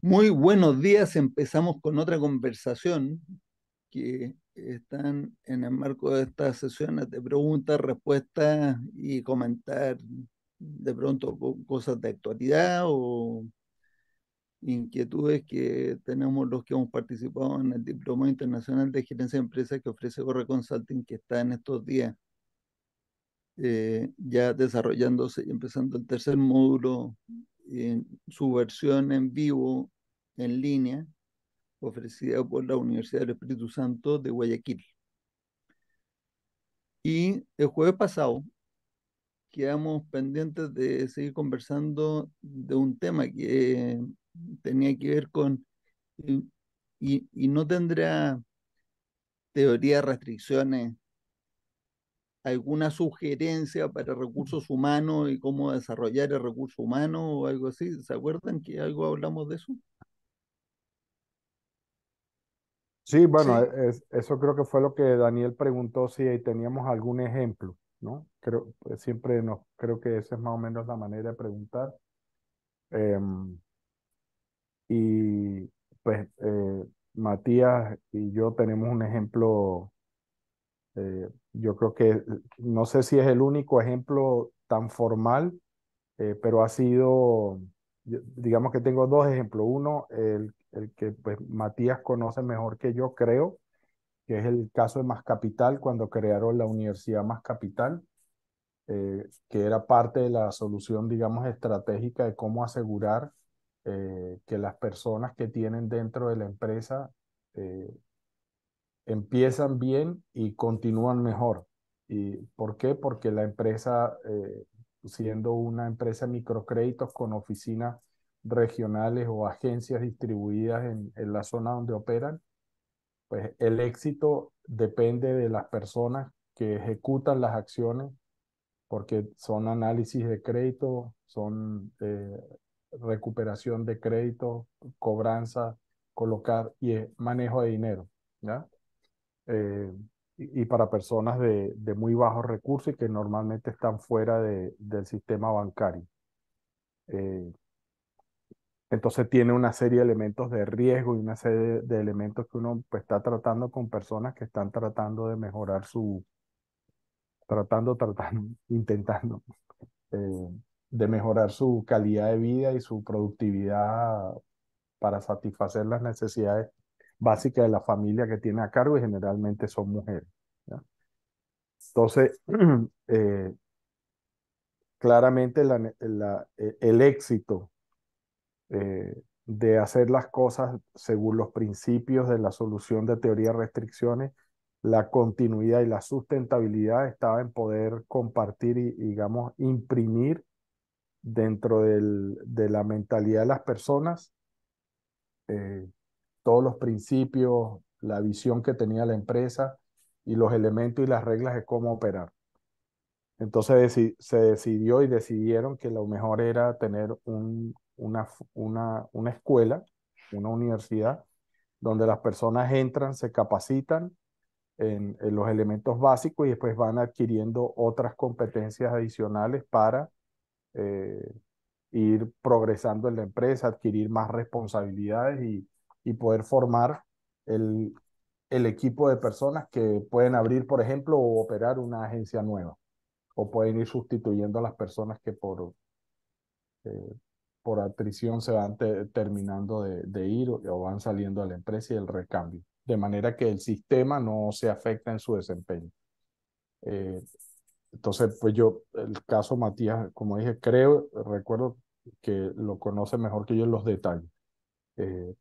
Muy buenos días. Empezamos con otra conversación que están en el marco de estas sesiones de preguntas, respuestas y comentar de pronto cosas de actualidad o inquietudes que tenemos los que hemos participado en el Diplomado Internacional de Gerencia de Empresas que ofrece Corre Consulting, que está en estos días ya desarrollándose y empezando el tercer módulo en su versión en vivo, en línea, ofrecida por la Universidad del Espíritu Santo de Guayaquil. Y el jueves pasado quedamos pendientes de seguir conversando de un tema que tenía que ver con, y, y no tendrá teoría de restricciones, alguna sugerencia para recursos humanos y cómo desarrollar el recurso humano o algo así. ¿Se acuerdan que algo hablamos de eso? Sí, bueno, Sí, eso creo que fue lo que Daniel preguntó si teníamos algún ejemplo, ¿no? Creo, pues, creo que esa es más o menos la manera de preguntar. Y pues Matías y yo tenemos un ejemplo, yo creo que no sé si es el único ejemplo tan formal, pero ha sido, digamos que tengo dos ejemplos. Uno, el que pues Matías conoce mejor que yo, creo que es el caso de Más Capital, cuando crearon la Universidad Más Capital, que era parte de la solución, digamos, estratégica de cómo asegurar que las personas que tienen dentro de la empresa eh, empiezan bien y continúan mejor. ¿Y por qué? Porque la empresa, siendo una empresa de microcréditos con oficinas regionales o agencias distribuidas en la zona donde operan, pues el éxito depende de las personas que ejecutan las acciones, porque son análisis de crédito, son recuperación de crédito, cobranza, colocar y manejo de dinero, ¿ya? Eh, y para personas de muy bajos recursos y que normalmente están fuera del sistema bancario. Eh, entonces tiene una serie de elementos de riesgo y una serie de elementos que uno pues, está tratando con personas que están tratando de mejorar intentando eh, de mejorar su calidad de vida y su productividad para satisfacer las necesidades básicas de la familia que tiene a cargo y generalmente son mujeres, ¿ya? Entonces, eh, claramente el éxito de hacer las cosas según los principios de la solución de teoría de restricciones, la continuidad y la sustentabilidad estaba en poder compartir y, digamos, imprimir dentro de la mentalidad de las personas eh, todos los principios, la visión que tenía la empresa y los elementos y las reglas de cómo operar. Entonces se decidió y decidieron que lo mejor era tener una escuela, una universidad, donde las personas entran, se capacitan en los elementos básicos y después van adquiriendo otras competencias adicionales para eh, ir progresando en la empresa, adquirir más responsabilidades y poder formar el, el equipo de personas que pueden abrir, por ejemplo, o operar una agencia nueva o pueden ir sustituyendo a las personas que eh, por atrición se van terminando de ir o van saliendo de la empresa y el recambio. De manera que el sistema no se afecta en su desempeño. Eh, entonces, pues el caso Matías, como dije, recuerdo que lo conoce mejor que yo en los detalles.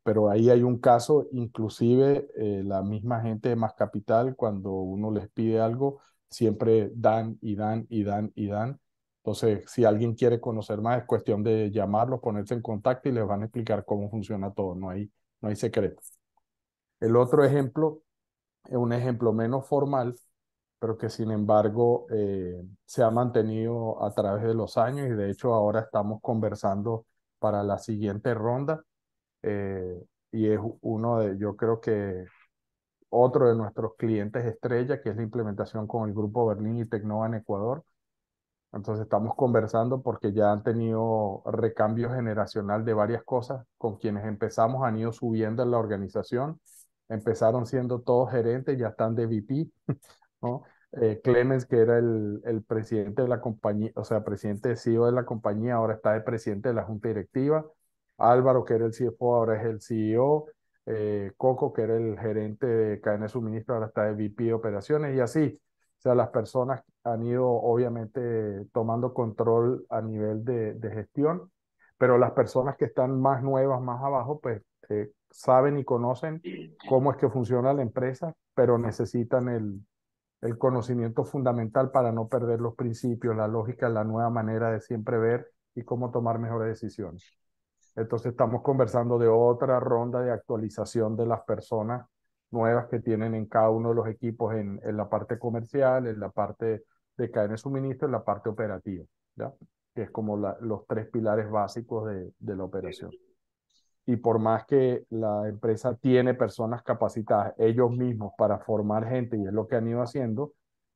Pero ahí hay un caso, inclusive la misma gente de Más Capital, cuando uno les pide algo, siempre dan y dan y dan y dan. Entonces, si alguien quiere conocer más, es cuestión de llamarlos, ponerse en contacto y les van a explicar cómo funciona todo. No hay secreto. El otro ejemplo es un ejemplo menos formal, pero que sin embargo se ha mantenido a través de los años y de hecho ahora estamos conversando para la siguiente ronda y es yo creo que otro de nuestros clientes estrella, que es la implementación con el Grupo Berlín y Tecnova en Ecuador, Entonces estamos conversando porque ya han tenido recambio generacional de varias cosas. Con quienes empezamos han ido subiendo en la organización. Empezaron siendo todos gerentes, ya están de VP, ¿no? Clemens, que era el presidente de la compañía, o sea, presidente CEO de la compañía, ahora está de presidente de la junta directiva. Álvaro, que era el CFO, ahora es el CEO. Coco, que era el gerente de cadena de suministro, ahora está de VP de operaciones y así. O sea, las personas han ido obviamente tomando control a nivel de gestión, pero las personas que están más nuevas, más abajo, pues saben y conocen cómo es que funciona la empresa, pero necesitan el conocimiento fundamental para no perder los principios, la lógica, la nueva manera de siempre ver y cómo tomar mejores decisiones. Entonces estamos conversando de otra ronda de actualización de las personas nuevas que tienen en cada uno de los equipos en la parte comercial, en la parte de cadena de suministro, en la parte operativa, ¿ya? Que es como los tres pilares básicos de la operación. Y por más que la empresa tiene personas capacitadas ellos mismos para formar gente, y es lo que han ido haciendo,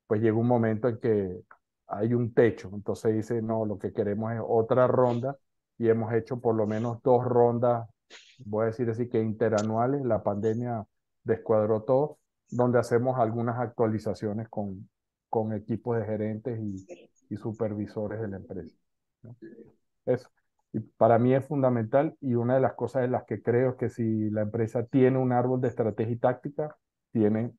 pues llega un momento en que hay un techo. Entonces dice, no, lo que queremos es otra ronda y hemos hecho por lo menos dos rondas, voy a decir así que interanuales, la pandemia descuadró todo, donde hacemos algunas actualizaciones con equipos de gerentes y supervisores de la empresa, ¿no? Eso. Y para mí es fundamental y una de las cosas en las que creo es que si la empresa tiene un árbol de estrategia y táctica, tiene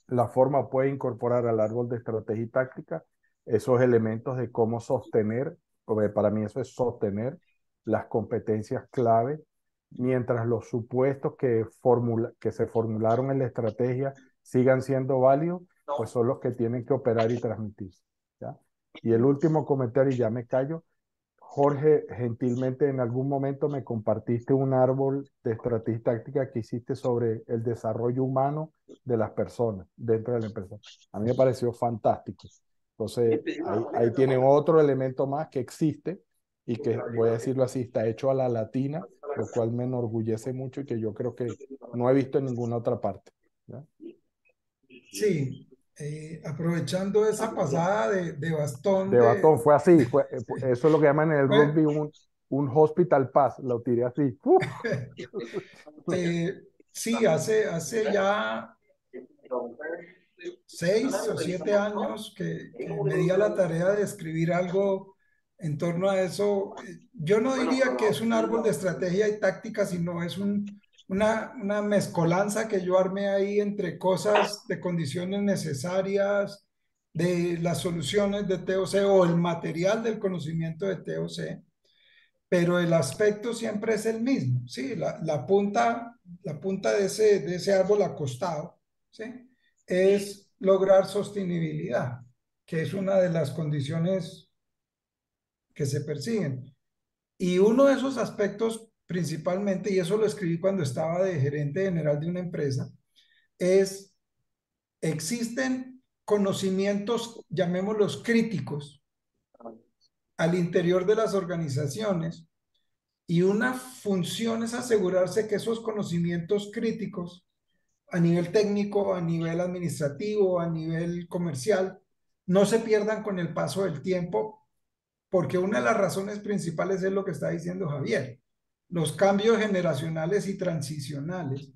la forma, puede incorporar al árbol de estrategia y táctica esos elementos de cómo sostener, porque para mí eso es sostener las competencias clave, mientras los supuestos que se formularon en la estrategia sigan siendo válidos, pues son los que tienen que operar y transmitirse, ¿ya? Y el último comentario, y ya me callo. Jorge, gentilmente en algún momento me compartiste un árbol de estrategia y táctica que hiciste sobre el desarrollo humano de las personas dentro de la empresa. A mí me pareció fantástico. Entonces, ahí tienen otro elemento más que existe y que, voy a decirlo así, está hecho a la latina, lo cual me enorgullece mucho y que yo creo que no he visto en ninguna otra parte, ¿ya? Sí, aprovechando esa pasada de bastón De batón, fue así, eso es lo que llaman en el bueno, rugby un hospital pass, lo tiré así. ¡Uf! sí, hace ya 6 o 7 años que me di a la tarea de escribir algo en torno a eso. Yo no diría que es un árbol de estrategia y táctica, sino es una mezcolanza que yo armé ahí entre cosas de condiciones necesarias, de las soluciones de TOC o el material del conocimiento de TOC, pero el aspecto siempre es el mismo, ¿sí? La punta de ese árbol acostado, ¿sí? Es lograr sostenibilidad, que es una de las condiciones que se persiguen. Y uno de esos aspectos principalmente, y eso lo escribí cuando estaba de gerente general de una empresa, es, existen conocimientos, llamémoslos críticos, al interior de las organizaciones. Y una función es asegurarse que esos conocimientos críticos a nivel técnico, a nivel administrativo, a nivel comercial, no se pierdan con el paso del tiempo, porque una de las razones principales es lo que está diciendo Javier, los cambios generacionales y transicionales.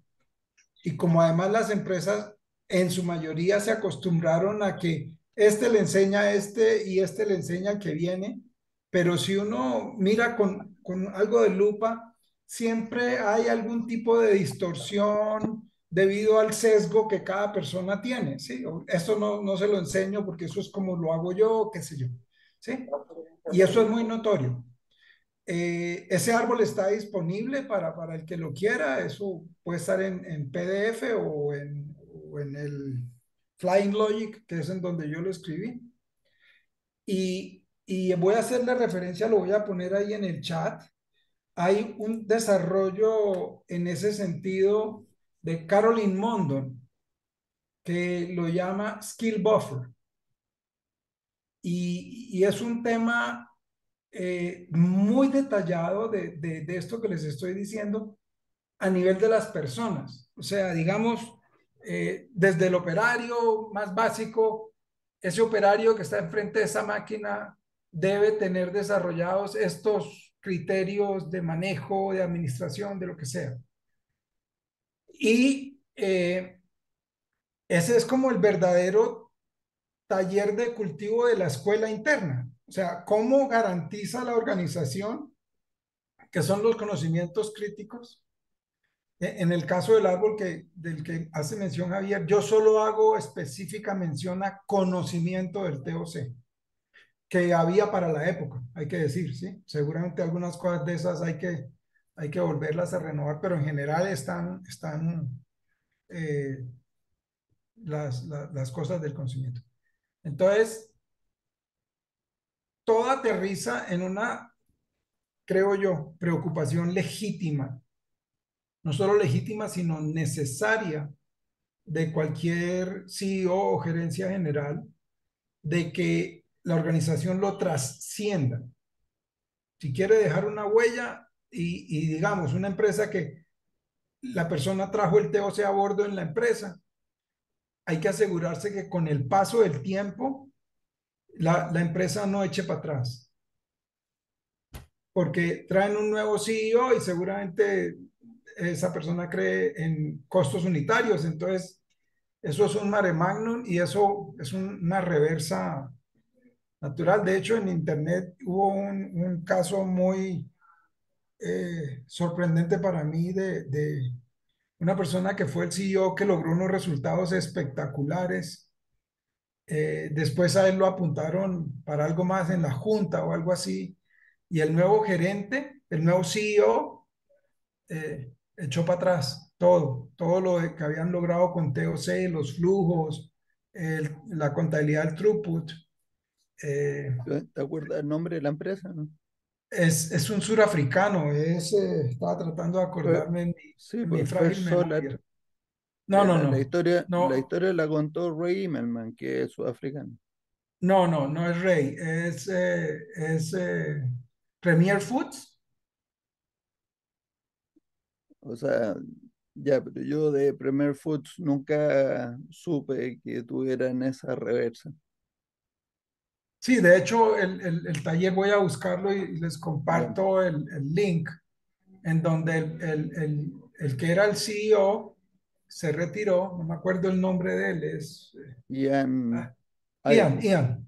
Y como además las empresas en su mayoría se acostumbraron a que este le enseña a este y este le enseña al que viene, pero si uno mira con algo de lupa, siempre hay algún tipo de distorsión debido al sesgo que cada persona tiene, ¿sí? Esto no se lo enseño porque eso es como lo hago yo, qué sé yo, ¿sí? Y eso es muy notorio. Ese árbol está disponible para el que lo quiera. Eso puede estar en PDF o en el Flying Logic, que es en donde yo lo escribí. Y voy a hacerle referencia, lo voy a poner ahí en el chat. Hay un desarrollo en ese sentido de Caroline Mondon, que lo llama Skill Buffer. Y es un tema muy detallado de esto que les estoy diciendo a nivel de las personas. O sea, digamos, desde el operario más básico, ese operario que está enfrente de esa máquina debe tener desarrollados estos criterios de manejo, de administración, de lo que sea. Y ese es como el verdadero taller de cultivo de la escuela interna. O sea, ¿cómo garantiza la organización que son los conocimientos críticos? En el caso del árbol del que hace mención Javier, yo solo hago específica mención a conocimiento del TOC que había para la época, hay que decir, ¿sí? Seguramente algunas cosas de esas hay que volverlas a renovar, pero en general están eh, las cosas del conocimiento. Entonces, todo aterriza en una, creo yo, preocupación legítima, no solo legítima, sino necesaria de cualquier CEO o gerencia general, de que la organización lo trascienda. Si quiere dejar una huella y digamos, una empresa que la persona trajo el TOC a bordo en la empresa, hay que asegurarse que con el paso del tiempo la empresa no eche para atrás, porque traen un nuevo CEO y seguramente esa persona cree en costos unitarios, entonces eso es un mare magnum y eso es una reversa natural. De hecho, en Internet hubo un caso muy sorprendente para mí de una persona que fue el CEO que logró unos resultados espectaculares. Después a él lo apuntaron para algo más en la junta o algo así. Y el nuevo gerente, el nuevo CEO, echó para atrás todo lo que habían logrado con TOC, los flujos, la contabilidad del throughput. Eh, ¿Te acuerdas el nombre de la empresa, no? es un surafricano, estaba tratando de Fue- acordarme sí, en mi pues frágil First Solar. memoria. No, no, no, La no, historia la contó Ray Immelman, que es sudafricano. no es Rey, es Premier Foods. O sea, ya, pero yo de Premier Foods nunca supe que tuvieran esa reversa. Sí, de hecho, el taller voy a buscarlo y les Ya. comparto el link en donde el que era el CEO se retiró, no me acuerdo el nombre de él, es Ian ah, Ian, Irons. Ian,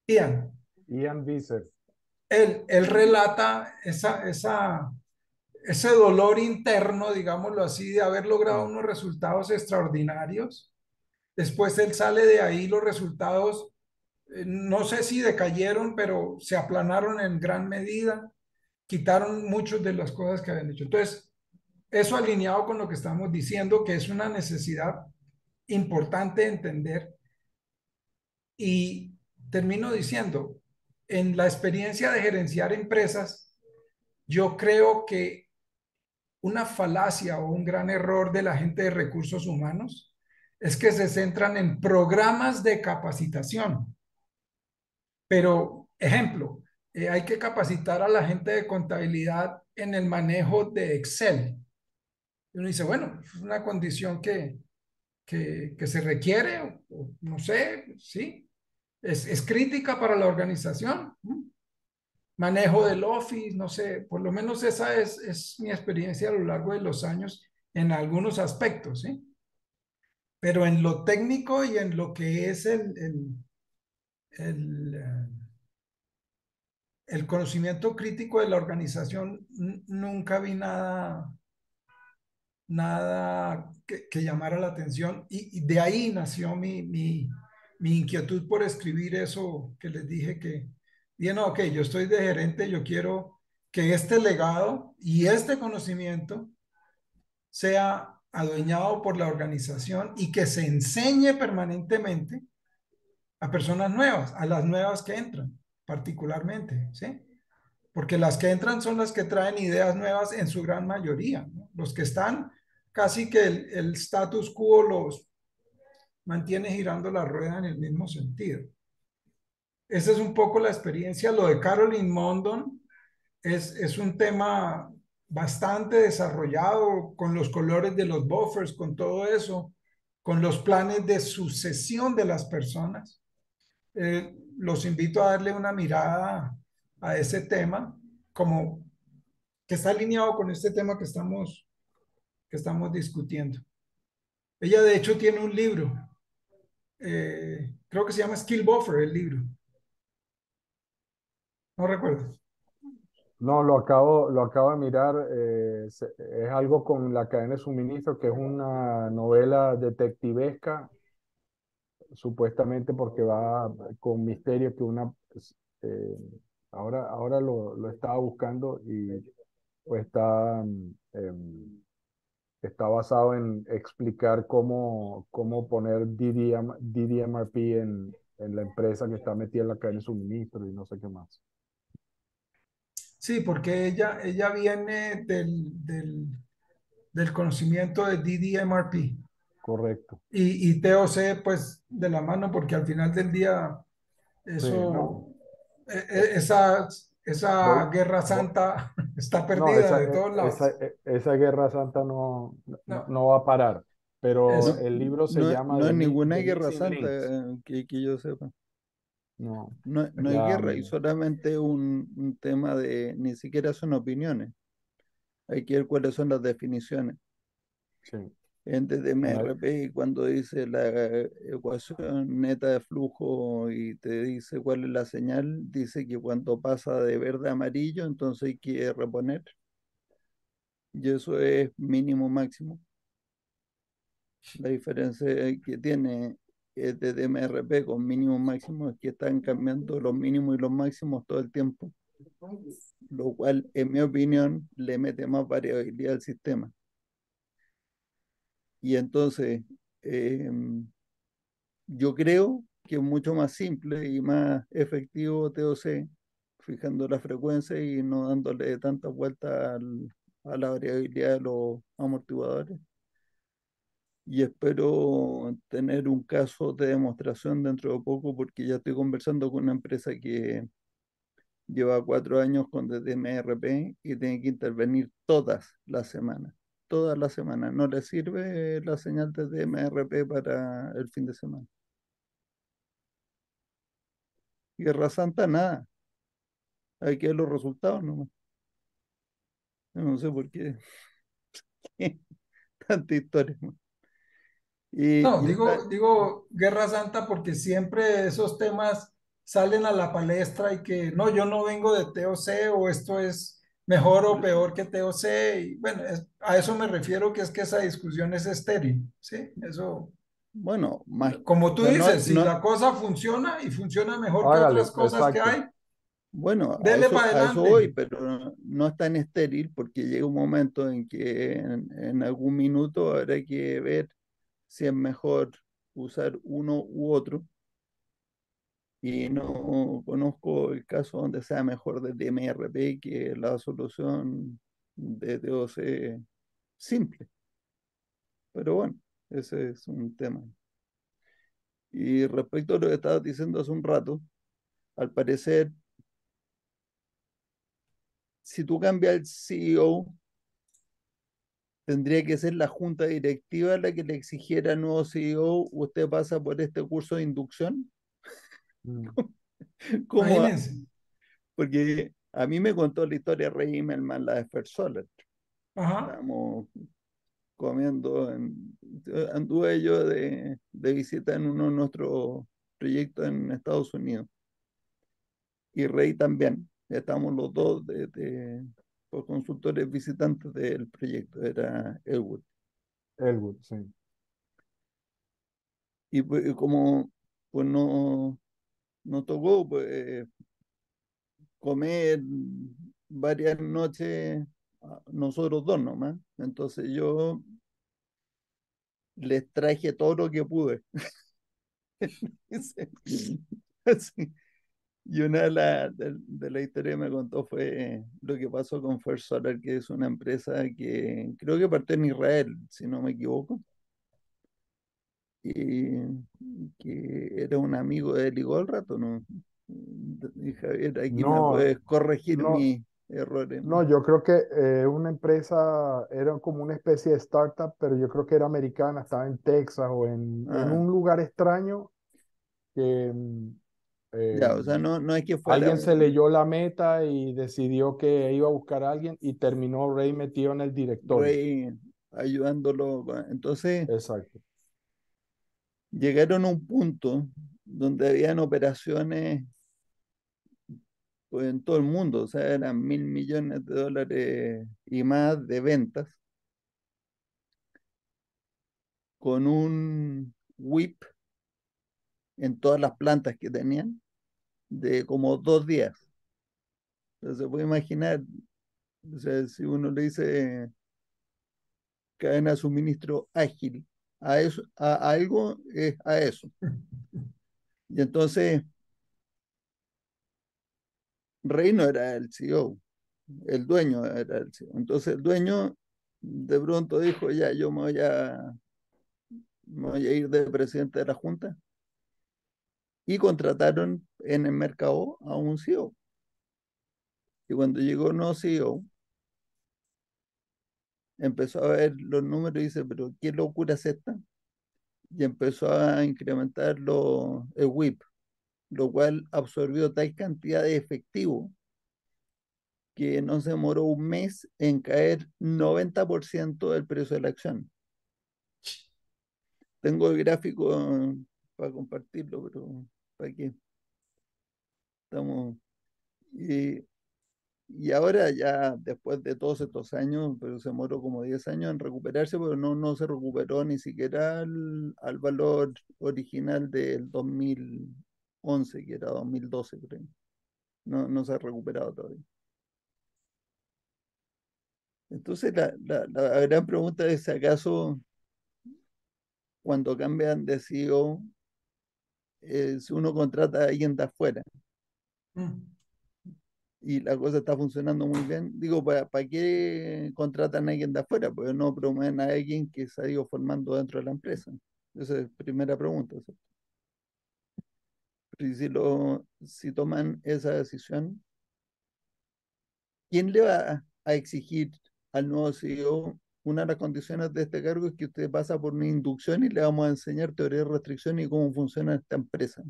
Ian. Ian Visser. Él relata ese dolor interno, digámoslo así, de haber logrado Mm. unos resultados extraordinarios. Después él sale de ahí, los resultados, no sé si decayeron, pero se aplanaron en gran medida, quitaron muchas de las cosas que habían hecho. Entonces, eso alineado con lo que estamos diciendo, que es una necesidad importante de entender. Y termino diciendo, en la experiencia de gerenciar empresas, yo creo que una falacia o un gran error de la gente de recursos humanos es que se centran en programas de capacitación. Pero, ejemplo, hay que capacitar a la gente de contabilidad en el manejo de Excel. Y uno dice, bueno, es una condición que se requiere, o no sé, sí, es crítica para la organización. Manejo del Office, no sé, por lo menos esa es mi experiencia a lo largo de los años en algunos aspectos, ¿sí? Pero en lo técnico y en lo que es el, eh, el conocimiento crítico de la organización, nunca vi nada que llamara la atención y de ahí nació mi inquietud por escribir eso que les dije que, dije, no, ok, yo estoy de gerente, yo quiero que este legado y este conocimiento sea adueñado por la organización y que se enseñe permanentemente a personas nuevas, a las nuevas que entran, particularmente, ¿sí? Porque las que entran son las que traen ideas nuevas en su gran mayoría, ¿no? Los que están, casi que el status quo los mantiene girando la rueda en el mismo sentido. Esa es un poco la experiencia. Lo de Caroline Mondon es un tema bastante desarrollado con los colores de los buffers, con todo eso, con los planes de sucesión de las personas. los invito a darle una mirada a ese tema, como que está alineado con este tema que estamos discutiendo. Ella de hecho tiene un libro, creo que se llama Skill Buffer, el libro, no recuerdo. No, lo acabo de mirar. Es algo con la cadena de suministro, que es una novela detectivesca, supuestamente porque va con misterio que eh, ahora lo estaba buscando y pues está basado en explicar cómo poner DDMRP en la empresa que está metida en la cadena de suministro y no sé qué más. Sí, porque ella viene del conocimiento de DDMRP Correcto. y TOC pues de la mano, porque al final del día Sí, no. eso, eh, voy, esa guerra voy- santa está no, perdida de todos lados. esa guerra santa no, no, No, no va a parar, pero eso. No, el libro se no, llama no es ninguna The guerra Missing santa Links. que yo sepa. No, No, no hay la, guerra y solamente un tema de, ni siquiera son opiniones. Hay que ver cuáles son las definiciones. sí, En una- DDMRP, cuando dice la ecuación neta de flujo y te dice cuál es la señal, dice que cuando pasa de verde a amarillo, entonces hay que reponer. Y eso es mínimo máximo. La diferencia que tiene el DDMRP con mínimo máximo es que están cambiando los mínimos y los máximos todo el tiempo, lo cual, en mi opinión, le mete más variabilidad al sistema. Y entonces, eh, yo creo que es mucho más simple y más efectivo TOC, fijando la frecuencia y no dándole tantas vueltas a la variabilidad de los amortiguadores. Y espero tener un caso de demostración dentro de poco porque ya estoy conversando con una empresa que lleva 4 años con DDMRP y tiene que intervenir todas las semanas. Todas las semanas. No le sirve la señal de DMRP para el fin de semana. Guerra Santa, nada. Hay que ver los resultados nomás. Yo no sé por qué tanta historia, ¿no? No, Y está, digo Guerra Santa porque siempre esos temas salen a la palestra y que no, yo no vengo de TOC o esto es mejor o peor que TOC. Y bueno, a eso me refiero que es que esa discusión es estéril, ¿sí? Eso, bueno, más, como o tú sea, dices, si la cosa funciona y funciona mejor que hágale, otras cosas que exacto. hay, bueno, dele para a eso voy, adelante. pero no es tan estéril porque llega un momento en que en algún minuto habrá que ver si es mejor usar uno u otro. Y no conozco el caso donde sea mejor de DMRP que la solución de DOC simple. Pero bueno, ese es un tema. Y respecto a lo que estabas diciendo hace un rato, al parecer, si tú cambias el CEO, tendría que ser la junta directiva la que le exigiera al nuevo CEO, usted pasa por este curso de inducción. Mm. ¿Cómo? Imagínense. Porque a mí me contó la historia Rey Immelman, la de First Solar. Ajá. Estábamos comiendo, anduve yo de visita en uno de nuestros proyectos en Estados Unidos. Y Rey también. Estamos los dos por consultores visitantes del proyecto, era Elwood. Elwood, sí. Y pues, como pues no, nos tocó pues, comer varias noches nosotros dos nomás. Entonces yo les traje todo lo que pude. Así. Y una de la historia que me contó fue lo que pasó con First Solar, que es una empresa que creo que partió en Israel, si no me equivoco, y que era un amigo de él y todo el rato, ¿no? Y Javier, aquí me No, puedes corregir no, mis errores, no, ¿no? yo creo que una empresa era como una especie de startup, pero yo creo que era americana, estaba en Texas o en Ah, un lugar extraño que, Eh, Ya, o sea, no, no es que fuera Alguien se un leyó la meta y decidió que iba a buscar a alguien y terminó Rey metido en el directorio. rey ayudándolo. Entonces, Exacto. llegaron a un punto donde habían operaciones pues, en todo el mundo, o sea, eran $1.000 millones y más de ventas, con un WIP en todas las plantas que tenían de como 2 días. Entonces, se puede imaginar, o sea, si uno le dice cadena de suministro ágil a eso, a algo, es a eso. Y entonces, Rey no era el CEO, el dueño era el CEO. Entonces, el dueño de pronto dijo, ya, yo me voy a ir de presidente de la Junta y contrataron en el mercado a un CEO. Y cuando llegó el nuevo CEO, empezó a ver los números y dice, pero ¿qué locura es esta? Y empezó a incrementar el WIP, lo cual absorbió tal cantidad de efectivo que no se demoró un mes en caer 90% del precio de la acción. Tengo el gráfico para compartirlo, pero ¿para qué? Estamos... Y, y ahora ya después de todos estos años, pero se demoró como 10 años en recuperarse, pero no, no se recuperó ni siquiera al valor original del 2011, que era 2012, creo. No, no se ha recuperado todavía. Entonces la gran pregunta es si acaso cuando cambian de CEO, si uno contrata a alguien de afuera Mm. y la cosa está funcionando muy bien, digo, ¿para qué contratan a alguien de afuera? Porque no promueven a alguien que se ha ido formando dentro de la empresa. Esa es primera pregunta, ¿cierto? Pero si toman esa decisión, ¿quién le va a exigir al nuevo CEO? Una de las condiciones de este cargo es que usted pasa por una inducción y le vamos a enseñar teoría de restricción y cómo funciona esta empresa.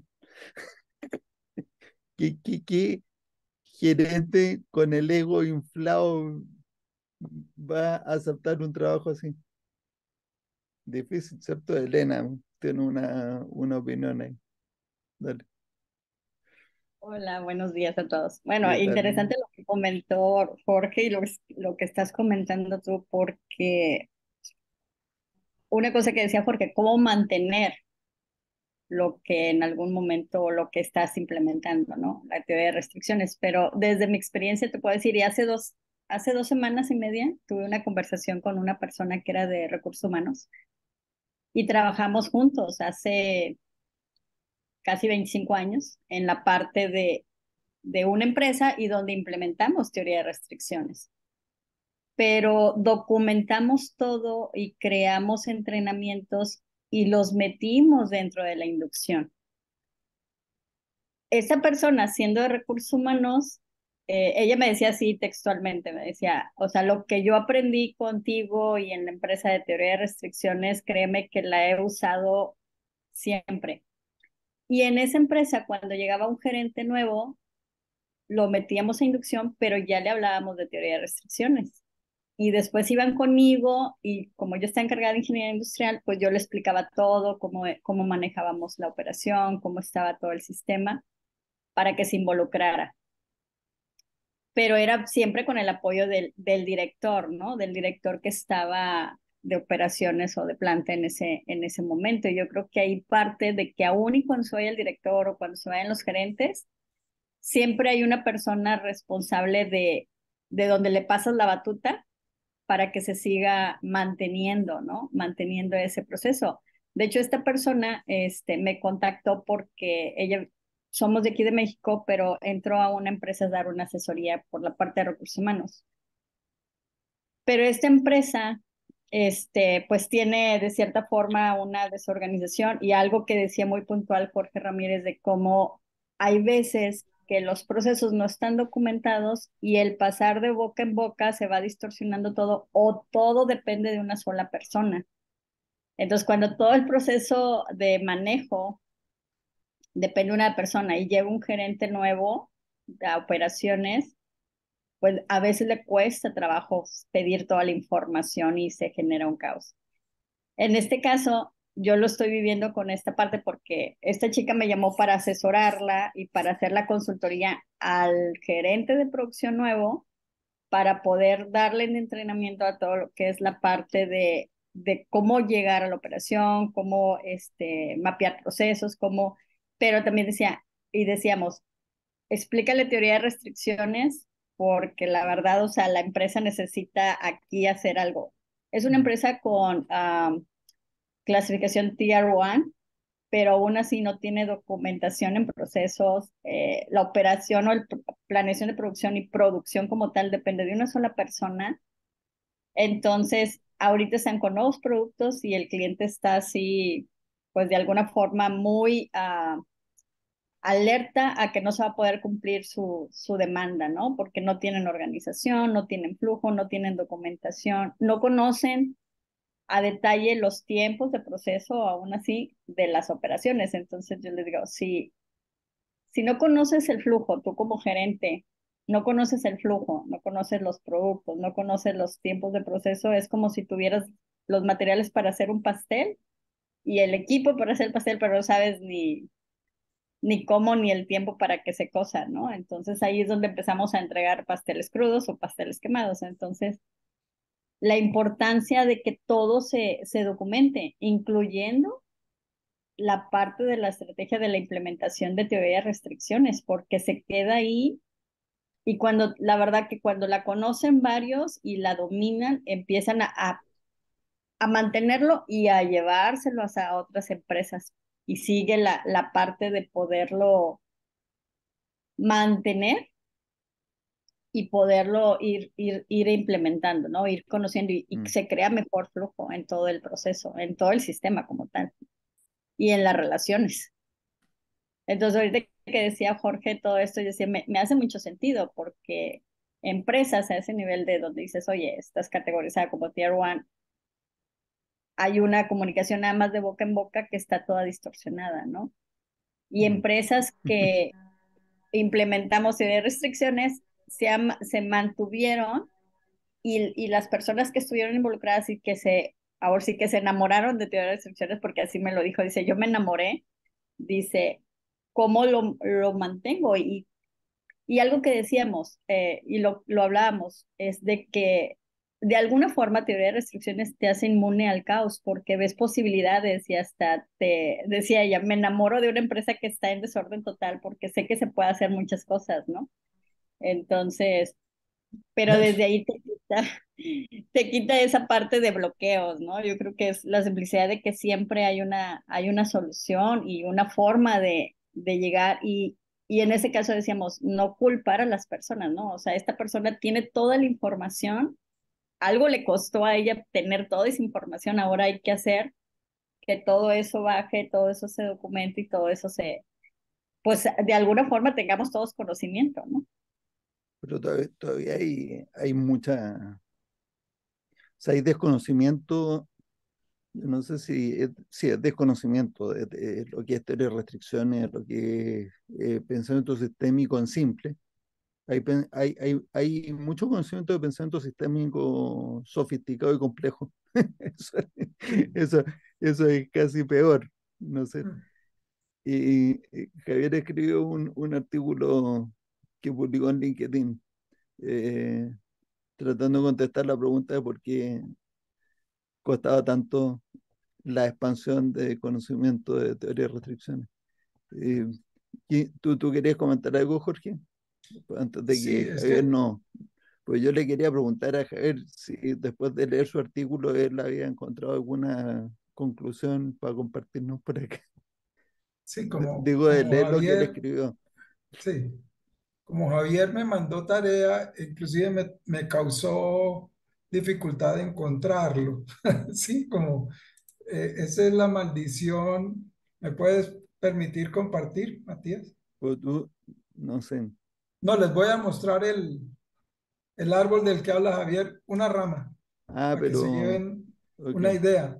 ¿Qué gerente con el ego inflado va a aceptar un trabajo así? Difícil, ¿cierto? Elena tiene una opinión ahí. Dale. Hola, buenos días a todos. Bueno, ¿Qué tal? interesante lo que comentó Jorge y lo que estás comentando tú, porque una cosa que decía Jorge, ¿cómo mantener lo que en algún momento, lo que estás implementando, ¿no? La teoría de restricciones. Pero desde mi experiencia te puedo decir, y hace 2 semanas y media tuve una conversación con una persona que era de recursos humanos y trabajamos juntos hace casi 25 años en la parte de una empresa y donde implementamos teoría de restricciones. Pero documentamos todo y creamos entrenamientos y los metimos dentro de la inducción. Esta persona, siendo de recursos humanos, ella me decía así textualmente, me decía, o sea, lo que yo aprendí contigo y en la empresa de teoría de restricciones, créeme que la he usado siempre. Y en esa empresa, cuando llegaba un gerente nuevo, lo metíamos a inducción, pero ya le hablábamos de teoría de restricciones. Y después iban conmigo y como yo estaba encargada de ingeniería industrial, pues yo le explicaba todo, cómo manejábamos la operación, cómo estaba todo el sistema para que se involucrara. Pero era siempre con el apoyo del director, ¿no? Del director que estaba de operaciones o de planta en ese momento. Y yo creo que hay parte de que aún y cuando soy el director o cuando se vayan los gerentes, siempre hay una persona responsable de donde le pasas la batuta para que se siga manteniendo, ¿no? Manteniendo ese proceso. De hecho, esta persona me contactó porque ella, somos de aquí de México, pero entró a una empresa a dar una asesoría por la parte de recursos humanos. Pero esta empresa, pues tiene de cierta forma una desorganización y algo que decía muy puntual Jorge Ramírez de cómo hay veces que los procesos no están documentados y el pasar de boca en boca se va distorsionando todo o todo depende de una sola persona. Entonces, cuando todo el proceso de manejo depende de una persona y llega un gerente nuevo a operaciones, pues a veces le cuesta trabajo pedir toda la información y se genera un caos. En este caso, yo lo estoy viviendo con esta parte porque esta chica me llamó para asesorarla y para hacer la consultoría al gerente de producción nuevo para poder darle el entrenamiento a todo lo que es la parte de cómo llegar a la operación, cómo mapear procesos, cómo, pero también decíamos, explícale teoría de restricciones, porque la verdad, o sea, la empresa necesita aquí hacer algo. Es una empresa con clasificación Tier 1, pero aún así no tiene documentación en procesos. La operación o planeación de producción y producción como tal depende de una sola persona. Entonces, ahorita están con nuevos productos y el cliente está así, pues de alguna forma muy alerta a que no se va a poder cumplir su demanda, ¿no? Porque no tienen organización, no tienen flujo, no tienen documentación, no conocen a detalle los tiempos de proceso, aún así, de las operaciones. Entonces yo les digo, si no conoces el flujo, tú como gerente, no conoces el flujo, no conoces los productos, no conoces los tiempos de proceso, es como si tuvieras los materiales para hacer un pastel y el equipo para hacer el pastel, pero no sabes ni cómo ni el tiempo para que se cosa, ¿no? Entonces ahí es donde empezamos a entregar pasteles crudos o pasteles quemados. Entonces, la importancia de que todo se documente, incluyendo la parte de la estrategia de la implementación de teoría de restricciones, porque se queda ahí y la verdad que cuando la conocen varios y la dominan, empiezan a mantenerlo y a llevárselo a otras empresas. Y sigue la parte de poderlo mantener y poderlo ir implementando, ¿no? Ir conociendo y Mm. se crea mejor flujo en todo el proceso, en todo el sistema como tal y en las relaciones. Entonces, ahorita que decía Jorge todo esto, yo decía, me hace mucho sentido porque empresas a ese nivel de donde dices, oye, estás categorizada como Tier 1, hay una comunicación nada más de boca en boca que está toda distorsionada, ¿no? Y Mm. empresas que implementamos de restricciones se mantuvieron y las personas que estuvieron involucradas y ahora sí que se enamoraron de teoría de restricciones, porque así me lo dijo, dice, yo me enamoré, dice, ¿cómo lo mantengo? Y algo que decíamos, y lo hablábamos, es de que de alguna forma teoría de restricciones te hace inmune al caos porque ves posibilidades y hasta te decía ella, me enamoro de una empresa que está en desorden total porque sé que se puede hacer muchas cosas, ¿no? Entonces, pero desde ahí te quita esa parte de bloqueos, ¿no? Yo creo que es la simplicidad de que siempre hay una solución y una forma de llegar y en ese caso decíamos, no culpar a las personas, ¿no? O sea, esta persona tiene toda la información, algo le costó a ella tener toda esa información, ahora hay que hacer que todo eso baje, todo eso se documente y todo eso pues de alguna forma tengamos todos conocimiento, ¿no? Pero todavía hay mucha, o sea, hay desconocimiento. Yo no sé si es desconocimiento de lo que es teoría de restricciones, lo que es pensamiento sistémico en simple. Hay mucho conocimiento de pensamiento sistémico sofisticado y complejo. Eso, eso, eso es casi peor. No sé. Y Javier escribió un artículo que publicó en LinkedIn, eh, tratando de contestar la pregunta de por qué costaba tanto la expansión de conocimiento de teoría de restricciones. Eh, ¿Tú querías comentar algo, Jorge? Antes de Sí, que Javier no. Pues yo le quería preguntar a Javier si después de leer su artículo él había encontrado alguna conclusión para compartirnos por acá. sí, Digo, de como leer lo que él Javier, escribió. sí, como Javier me mandó tarea, inclusive me causó dificultad de encontrarlo. Sí, como esa es la maldición. ¿Me puedes permitir compartir, Matías? Pues tú, no sé. No, les voy a mostrar el árbol del que habla Javier, una rama, Ah, para que se pero, lleven ok, una idea.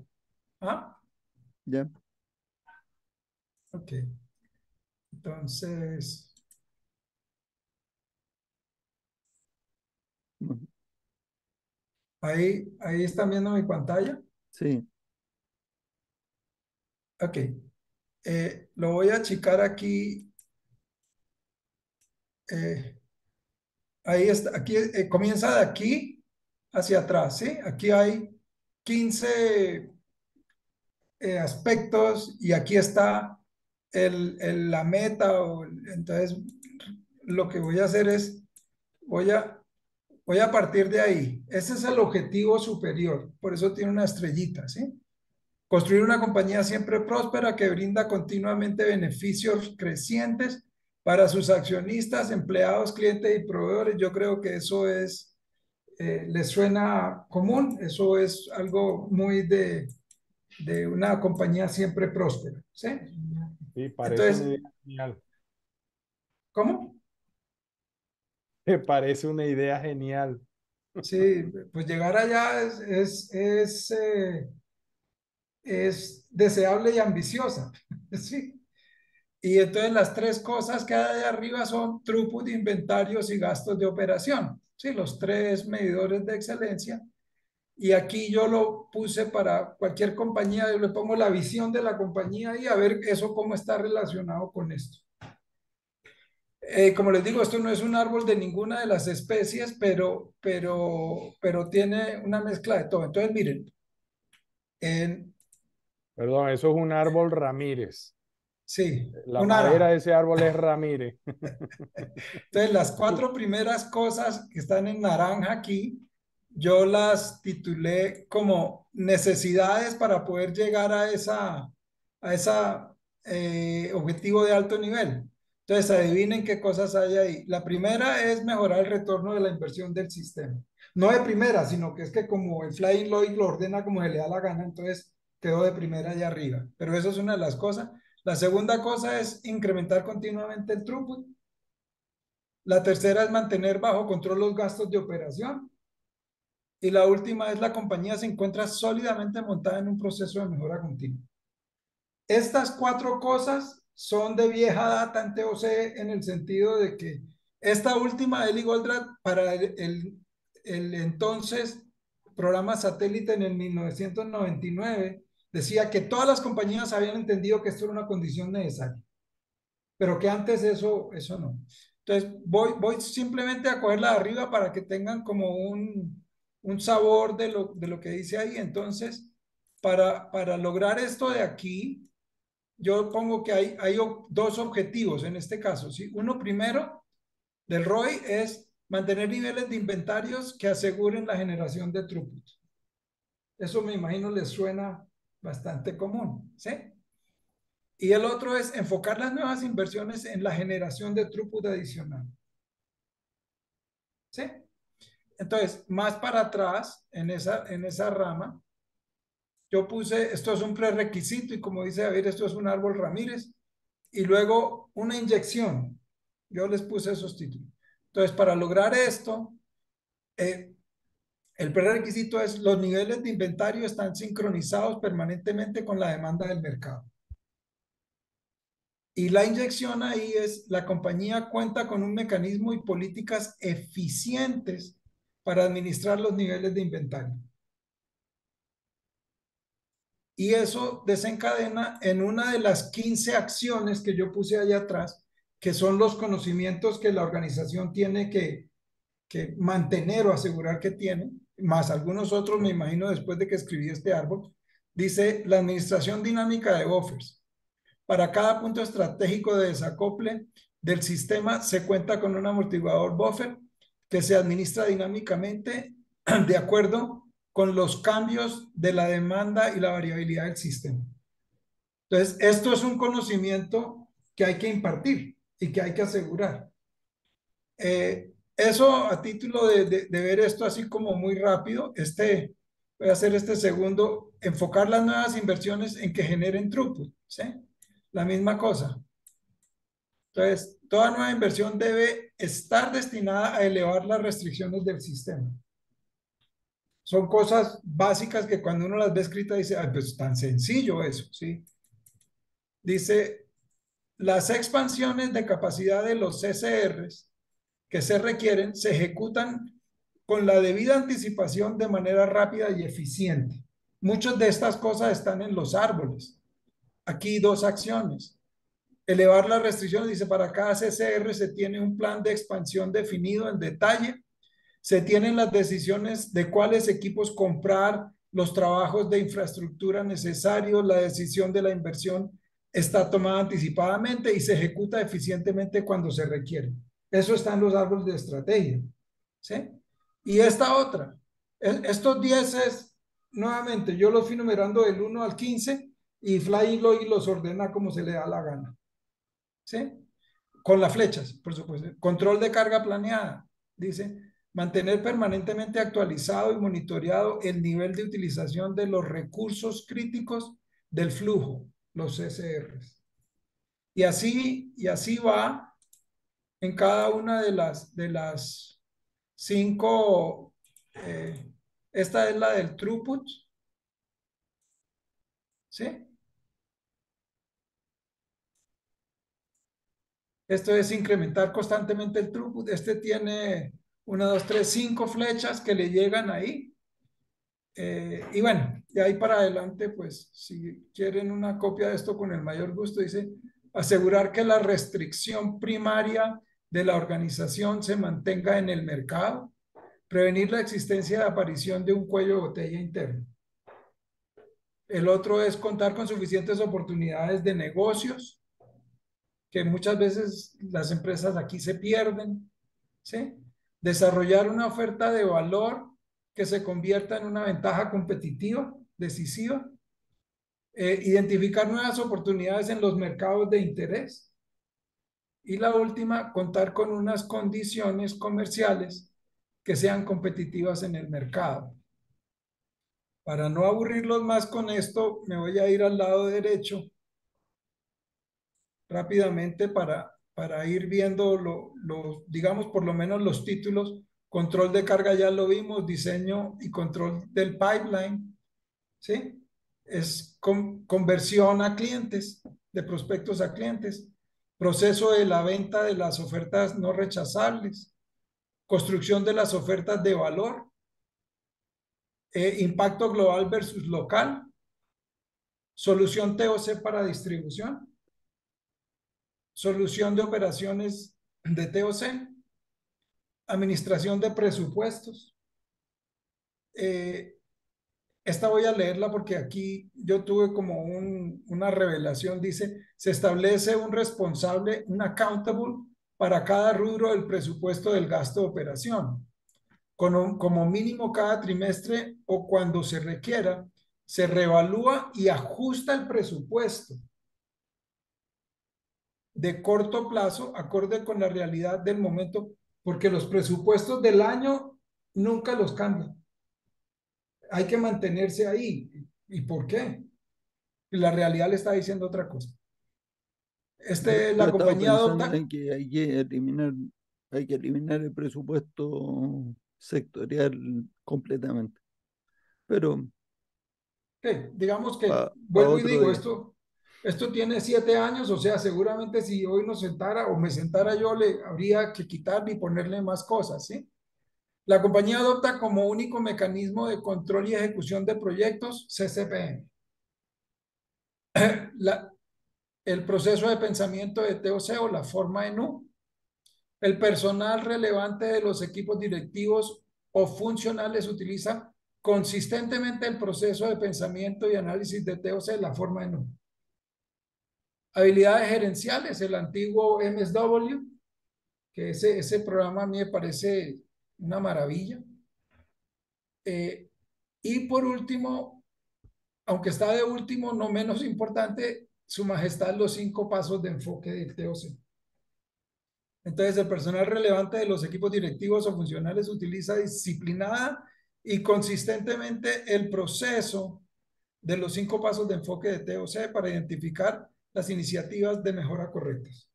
¿Ah? ya. Ok. Entonces, ahí están viendo mi pantalla. Sí, Ok. Lo voy a achicar aquí. Ahí está. Aquí comienza de aquí hacia atrás, ¿sí? Aquí hay 15 aspectos y aquí está la meta. Entonces, lo que voy a hacer es, voy a, voy a partir de ahí. Ese es el objetivo superior. Por eso tiene una estrellita, ¿sí? Construir una compañía siempre próspera que brinda continuamente beneficios crecientes para sus accionistas, empleados, clientes y proveedores. Yo creo que eso es, les suena común. Eso es algo muy de una compañía siempre próspera, ¿sí? Sí, parece una Entonces, idea genial. ¿cómo? Me parece una idea genial. Sí, pues llegar allá es deseable y ambiciosa, ¿sí? Y entonces las tres cosas que hay de arriba son throughput, inventarios y gastos de operación, ¿sí? Los tres medidores de excelencia. Y aquí yo lo puse para cualquier compañía, yo le pongo la visión de la compañía y a ver eso cómo está relacionado con esto. Como les digo, esto no es un árbol de ninguna de las especies, pero tiene una mezcla de todo. Entonces, miren, en, Perdón, eso es un árbol Ramírez. sí, La un madera ARA. de ese árbol es Ramírez. Entonces, las cuatro primeras cosas que están en naranja aquí, yo las titulé como necesidades para poder llegar a esa objetivo de alto nivel. Entonces, adivinen qué cosas hay ahí. La primera es mejorar el retorno de la inversión del sistema. No de primera, sino que es que como el Flying Logic lo ordena como se le da la gana, entonces quedó de primera allá arriba. Pero eso es una de las cosas. La segunda cosa es incrementar continuamente el throughput. La tercera es mantener bajo control los gastos de operación. Y la última es la compañía se encuentra sólidamente montada en un proceso de mejora continua. Estas cuatro cosas son de vieja data en TOC en el sentido de que esta última, Eli Goldratt, para el entonces programa satélite en el 1999, decía que todas las compañías habían entendido que esto era una condición necesaria, pero que antes eso no. Entonces, voy simplemente a cogerla de arriba para que tengan como un sabor de lo que dice ahí. Entonces, para lograr esto de aquí, yo pongo que hay dos objetivos en este caso, ¿sí? Uno primero del ROI es mantener niveles de inventarios que aseguren la generación de throughput. Eso me imagino les suena bastante común, ¿sí? Y el otro es enfocar las nuevas inversiones en la generación de throughput adicional. ¿Sí? Entonces, más para atrás, en esa rama, yo puse, esto es un prerequisito y como dice David, esto es un árbol Ramírez. Y luego una inyección. Yo les puse esos títulos. Entonces, para lograr esto, el prerequisito es los niveles de inventario están sincronizados permanentemente con la demanda del mercado. Y la inyección ahí es, la compañía cuenta con un mecanismo y políticas eficientes para administrar los niveles de inventario. Y eso desencadena en una de las 15 acciones que yo puse allá atrás, que son los conocimientos que la organización tiene que mantener o asegurar que tiene, más algunos otros, me imagino, después de que escribí este árbol. Dice la administración dinámica de buffers. Para cada punto estratégico de desacople del sistema se cuenta con un amortiguador buffer que se administra dinámicamente de acuerdo con los cambios de la demanda y la variabilidad del sistema. Entonces, esto es un conocimiento que hay que impartir y que hay que asegurar. Eso a título de ver esto así como muy rápido, voy a hacer este segundo, enfocar las nuevas inversiones en que generen throughput, ¿sí? La misma cosa. Entonces, toda nueva inversión debe estar destinada a elevar las restricciones del sistema. Son cosas básicas que cuando uno las ve escritas dice, ay, pues tan sencillo eso, ¿sí? Dice, las expansiones de capacidad de los CCRs que se requieren se ejecutan con la debida anticipación de manera rápida y eficiente. Muchas de estas cosas están en los árboles. Aquí dos acciones. Elevar las restricciones, dice, para cada CCR se tiene un plan de expansión definido en detalle, se tienen las decisiones de cuáles equipos comprar, los trabajos de infraestructura necesarios, la decisión de la inversión está tomada anticipadamente y se ejecuta eficientemente cuando se requiere. Eso está en los árboles de estrategia. ¿Sí? Y esta otra, estos 10 es, nuevamente, yo los fui numerando del 1 al 15 y Flying Logi los ordena como se le da la gana. ¿Sí? Con las flechas, por supuesto. Control de carga planeada, dice, mantener permanentemente actualizado y monitoreado el nivel de utilización de los recursos críticos del flujo, los CCRs. Y así va en cada una de las 5, esta es la del throughput, ¿sí? Esto es incrementar constantemente el throughput. Este tiene 1, 2, 3, 5 flechas que le llegan ahí. Y bueno, de ahí para adelante, pues si quieren una copia de esto con el mayor gusto, dice, asegurar que la restricción primaria de la organización se mantenga en el mercado, prevenir la existencia de aparición de un cuello de botella interno. El otro es contar con suficientes oportunidades de negocios, que muchas veces las empresas aquí se pierden, ¿sí? Desarrollar una oferta de valor que se convierta en una ventaja competitiva, decisiva. Identificar nuevas oportunidades en los mercados de interés. Y la última, contar con unas condiciones comerciales que sean competitivas en el mercado. Para no aburrirlos más con esto, me voy a ir al lado derecho rápidamente para ir viendo digamos, por lo menos los títulos. Control de carga ya lo vimos, diseño y control del pipeline, ¿sí? Es conversión a clientes, de prospectos a clientes, proceso de la venta de las ofertas no rechazables, construcción de las ofertas de valor, impacto global versus local, solución TOC para distribución, solución de operaciones de TOC, administración de presupuestos. Esta voy a leerla porque aquí yo tuve como una revelación. Dice, se establece un responsable, un accountable para cada rubro del presupuesto del gasto de operación. Como mínimo cada trimestre o cuando se requiera, se reevalúa y ajusta el presupuesto de corto plazo, acorde con la realidad del momento, porque los presupuestos del año nunca los cambian. Hay que mantenerse ahí. ¿Y por qué? La realidad le está diciendo otra cosa. Yo La he estado compañía pensando adopta. en que hay que eliminar el presupuesto sectorial completamente, pero Digamos que, para vuelvo y otro digo, día. esto tiene 7 años, o sea, seguramente si hoy nos sentara o me sentara yo, le habría que quitarle y ponerle más cosas, ¿sí? La compañía adopta como único mecanismo de control y ejecución de proyectos CCPM. La, el proceso de pensamiento de TOC o la forma en U. El personal relevante de los equipos directivos o funcionales utiliza consistentemente el proceso de pensamiento y análisis de TOC, la forma en U. Habilidades gerenciales, el antiguo MSW, que ese programa a mí me parece una maravilla. Y por último, aunque está de último, no menos importante, Su Majestad, los 5 pasos de enfoque del TOC. Entonces, el personal relevante de los equipos directivos o funcionales utiliza disciplinada y consistentemente el proceso de los 5 pasos de enfoque de TOC para identificar las iniciativas de mejora correctas.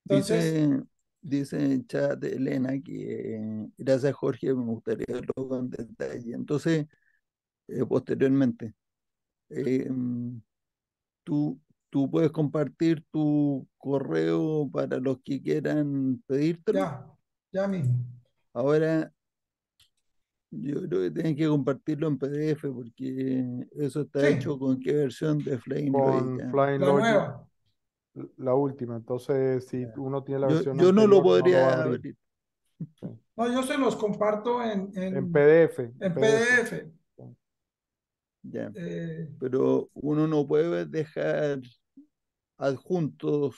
Entonces, Dice, dice en chat de Elena que gracias Jorge, me gustaría verlo con detalle. Entonces, posteriormente, eh, tú, tú puedes compartir tu correo para los que quieran pedírtelo. Ya mismo. Ahora, yo creo que tienes que compartirlo en PDF porque eso está Sí, hecho con qué versión de Flame Logic. Con Flying la Logic, nueva. la última. Entonces, si Ya. uno tiene la Yo, versión yo no lo anterior, no lo va a podría abrir. abrir. Sí. No, yo se los comparto En PDF, en en PDF. PDF. Ya. Eh, Pero uno no puede dejar adjuntos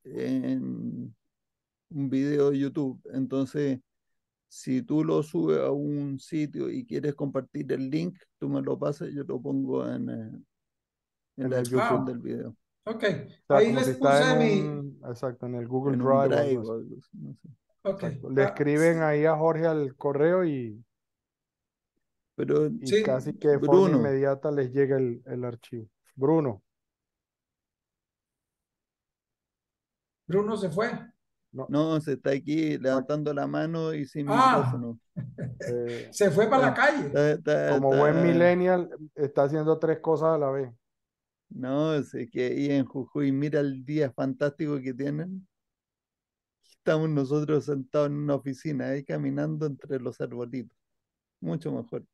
en un video de YouTube. Entonces, si tú lo subes a un sitio y quieres compartir el link, tú me lo pasas y yo lo pongo en En la el descripción YouTube. del video, ok, O sea, ahí como les si está en puse mi... un, exacto, en el Google en un Drive o algo drive o así. algo así, no sé. Ok, Exacto. Le escriben ahí a Jorge al correo Pero y sí, casi que de forma Bruno, inmediata les llega el archivo. Bruno, Bruno se fue. no, no, se está aquí ah, levantando la mano y sin Ah, micrófono. eh, se fue para la calle. como buen millennial, está haciendo tres cosas a la vez. No, sé que ahí en Jujuy, mira el día fantástico que tienen. Estamos nosotros sentados en una oficina ahí caminando entre los arbolitos. Mucho mejor.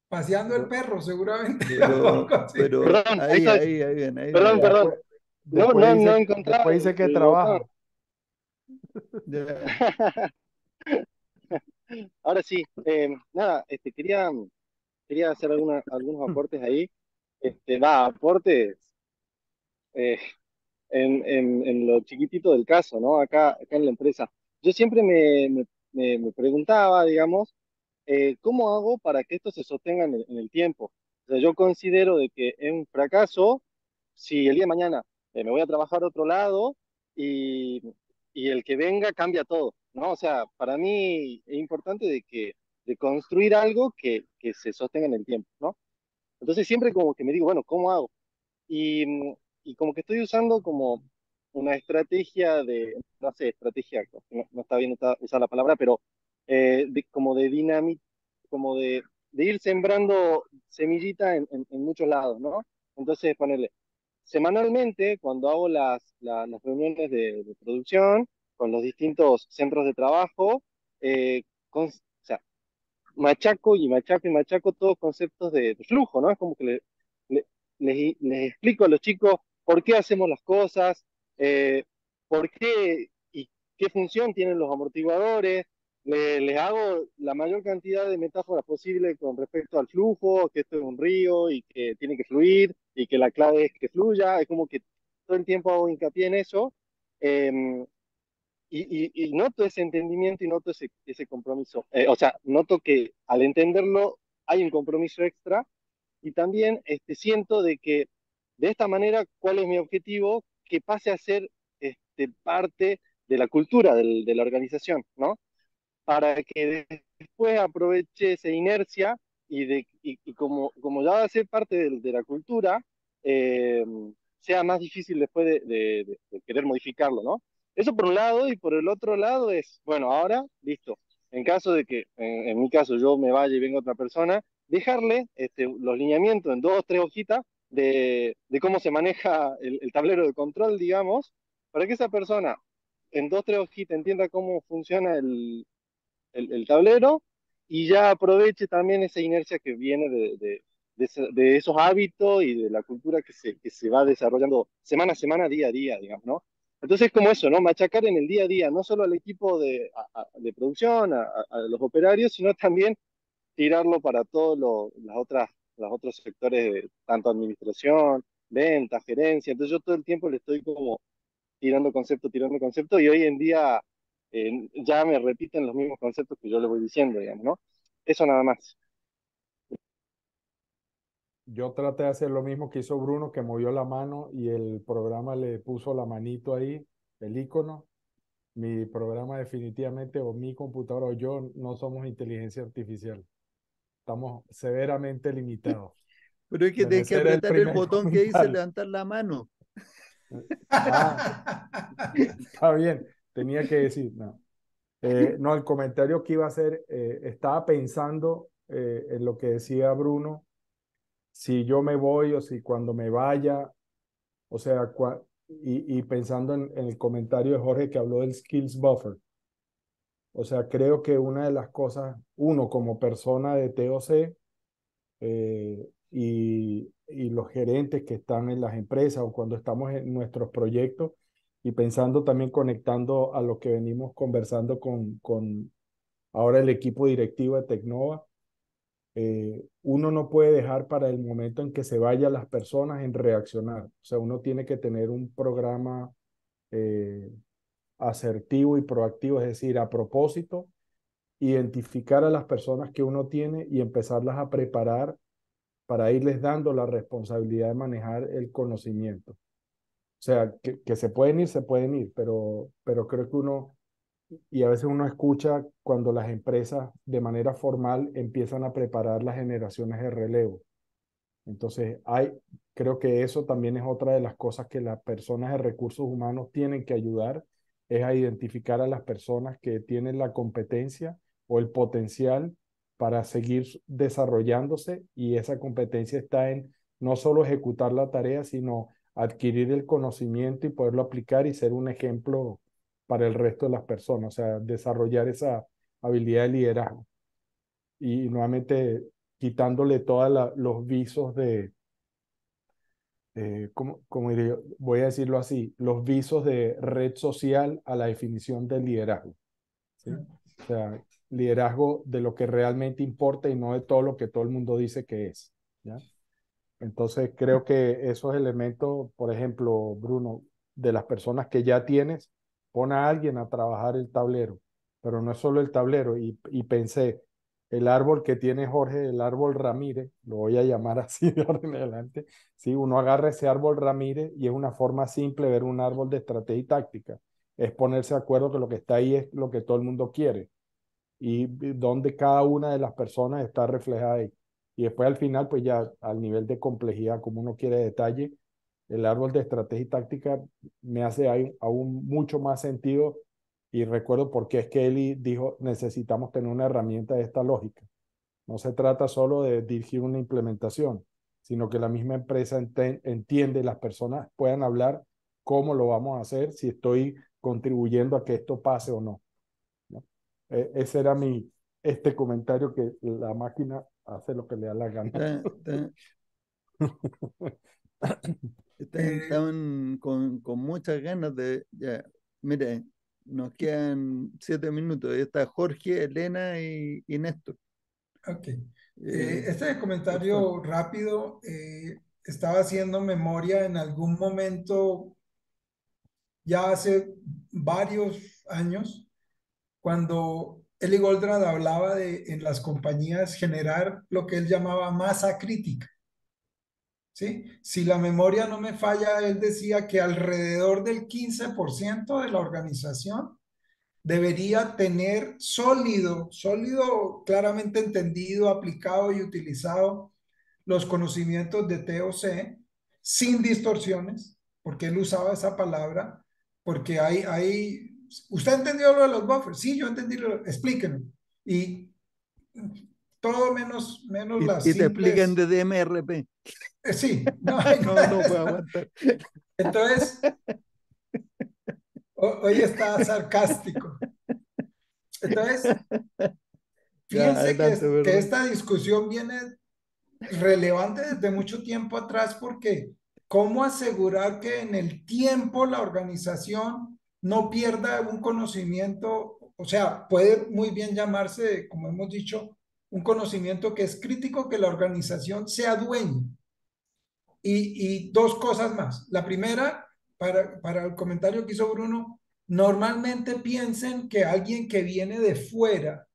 Paseando el De- perro, seguramente. Pero, Algo así. pero Perdón, ahí ahí, estoy. ahí, ahí viene, ahí Perdón, viene. perdón. después, No, después no, no dice, encontraba después dice que el botón. trabaja. Ya. Ahora sí, nada, quería hacer algunos aportes ahí. Aportes eh, en lo chiquitito del caso, ¿no? Acá en la empresa. Yo siempre me preguntaba, digamos, ¿cómo hago para que esto se sostenga en el tiempo? O sea, yo considero de que es un fracaso si el día de mañana me voy a trabajar a otro lado y, y el que venga cambia todo, ¿no? O sea, para mí es importante de construir algo que se sostenga en el tiempo, ¿no? Entonces siempre como que me digo, bueno, ¿cómo hago? Y, y como que estoy usando como una estrategia no sé, estrategia, no está bien usar la palabra, pero como de dinámica, como de ir sembrando semillita en muchos lados, ¿no? Entonces, ponerle, semanalmente, cuando hago las reuniones de producción con los distintos centros de trabajo, o sea, machaco y machaco y machaco todos conceptos de flujo, ¿no? Es como que le- les explico a los chicos por qué hacemos las cosas, eh, por qué y qué función tienen los amortiguadores, les hago la mayor cantidad de metáforas posible con respecto al flujo, que esto es un río y que tiene que fluir y que la clave es que fluya, es como que todo el tiempo hago hincapié en eso. Eh, y noto ese entendimiento y noto ese compromiso. O sea, noto que al entenderlo hay un compromiso extra y también siento de que de esta manera, ¿cuál es mi objetivo? Que pase a ser parte de la cultura de la organización, ¿no? Para que después aproveche esa inercia y como ya va a ser parte de la cultura, eh, sea más difícil después de querer modificarlo, ¿no? Eso por un lado, y por el otro lado es, bueno, ahora, listo. En caso de que, en mi caso, yo me vaya y venga otra persona, dejarle los lineamientos en dos o tres hojitas de cómo se maneja el tablero de control, digamos, para que esa persona en dos o tres hojitas entienda cómo funciona el tablero y ya aproveche también esa inercia que viene de esos hábitos y de la cultura que se va desarrollando semana a semana, día a día, digamos, ¿no? Entonces, como eso, ¿no? Machacar en el día a día, no solo al equipo de producción, a los operarios, sino también tirarlo para todos los otros sectores, tanto administración, ventas, gerencia. Entonces, yo todo el tiempo le estoy como tirando concepto, y hoy en día ya me repiten los mismos conceptos que yo le voy diciendo, digamos, ¿no? Eso nada más. Yo traté de hacer lo mismo que hizo Bruno, que movió la mano y el programa le puso la manito ahí, el icono. Mi programa definitivamente, o mi computadora o yo, no somos inteligencia artificial. Estamos severamente limitados. Pero es que Bueno, tienes que ese era el apretar el primer botón que dice comentario. levantar la mano. Ah, está bien, tenía que decir, no. No, el comentario que iba a hacer, estaba pensando en lo que decía Bruno, si yo me voy o si cuando me vaya, O sea, y pensando en el comentario de Jorge que habló del skills buffer. O sea, creo que una de las cosas, uno como persona de TOC y los gerentes que están en las empresas o cuando estamos en nuestros proyectos y pensando también conectando a lo que venimos conversando con ahora el equipo directivo de Tecnova, uno no puede dejar para el momento en que se vayan las personas en reaccionar. O sea, uno tiene que tener un programa eh, asertivo y proactivo, es decir, a propósito, identificar a las personas que uno tiene y empezarlas a preparar para irles dando la responsabilidad de manejar el conocimiento. O sea, que se pueden ir, pero creo que uno, y a veces uno escucha cuando las empresas de manera formal empiezan a preparar las generaciones de relevo. Entonces, creo que eso también es otra de las cosas que las personas de recursos humanos tienen que ayudar, es a identificar a las personas que tienen la competencia o el potencial para seguir desarrollándose y esa competencia está en no solo ejecutar la tarea, sino adquirir el conocimiento y poderlo aplicar y ser un ejemplo para el resto de las personas, o sea, desarrollar esa habilidad de liderazgo. Y nuevamente quitándole todos los visos ¿cómo diré yo? Voy a decirlo así, los visos de red social a la definición del liderazgo. ¿Sí? O sea, liderazgo de lo que realmente importa y no de todo lo que todo el mundo dice que es. ¿Ya? Entonces, creo que esos elementos, por ejemplo, Bruno, de las personas que ya tienes, pon a alguien a trabajar el tablero, pero no es solo el tablero. Y pensé, el árbol que tiene Jorge, el árbol Ramírez, lo voy a llamar así de ahora en adelante, sí, uno agarra ese árbol Ramírez y es una forma simple de ver un árbol de estrategia y táctica. Es ponerse de acuerdo que lo que está ahí es lo que todo el mundo quiere y donde cada una de las personas está reflejada ahí. Y después al final, pues ya al nivel de complejidad, como uno quiere detalle, el árbol de estrategia y táctica me hace aún mucho más sentido y recuerdo por qué es que Eli dijo, necesitamos tener una herramienta de esta lógica. No se trata solo de dirigir una implementación, sino que la misma empresa entiende, las personas puedan hablar cómo lo vamos a hacer, si estoy contribuyendo a que esto pase o no. ¿No? Ese era este comentario que la máquina hace lo que le da la gana. Estaban con muchas ganas de... Ya, mire, nos quedan 7 minutos. Ahí está Jorge, Elena y Néstor. Ok. Por favor. Comentario rápido. Estaba haciendo memoria en algún momento, ya hace varios años, cuando Eli Goldratt hablaba de en las compañías generar lo que él llamaba masa crítica. ¿Sí? Si la memoria no me falla, él decía que alrededor del 15% de la organización debería tener sólido, claramente entendido, aplicado y utilizado los conocimientos de TOC sin distorsiones, porque él usaba esa palabra, porque ¿usted entendió lo de los buffers? Sí, yo entendí, explíquenme. Y todo menos las Y te explican simples, de DMRP. sí, no, No puedo aguantar. entonces, hoy está sarcástico. Entonces, Ya, fíjense adelante, que perdón. esta discusión viene relevante desde mucho tiempo atrás porque ¿cómo asegurar que en el tiempo la organización no pierda un conocimiento? O sea, puede muy bien llamarse, como hemos dicho, un conocimiento que es crítico que la organización sea dueña. Y dos cosas más. La primera, para el comentario que hizo Bruno, normalmente piensen que alguien que viene de fuera,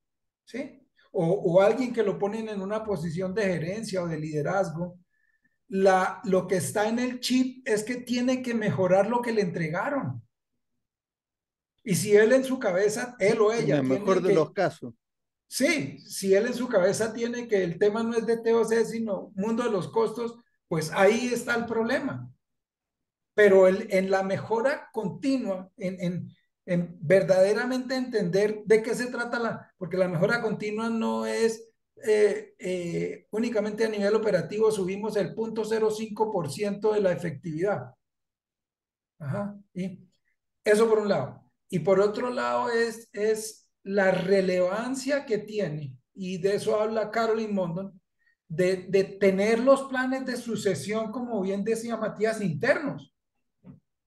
¿sí? O alguien que lo ponen en una posición de gerencia o de liderazgo, lo que está en el chip es que tiene que mejorar lo que le entregaron. Y si él en su cabeza, él o En ella el mejor tiene de los que, casos. sí, si él en su cabeza tiene que el tema no es de TOC, sino mundo de los costos, pues ahí está el problema. Pero en la mejora continua, en verdaderamente entender de qué se trata porque la mejora continua no es únicamente a nivel operativo subimos el 0.05% de la efectividad. Ajá. Y eso por un lado. Y por otro lado es la relevancia que tiene, y de eso habla Caroline Mondon, de tener los planes de sucesión, como bien decía Matías, internos.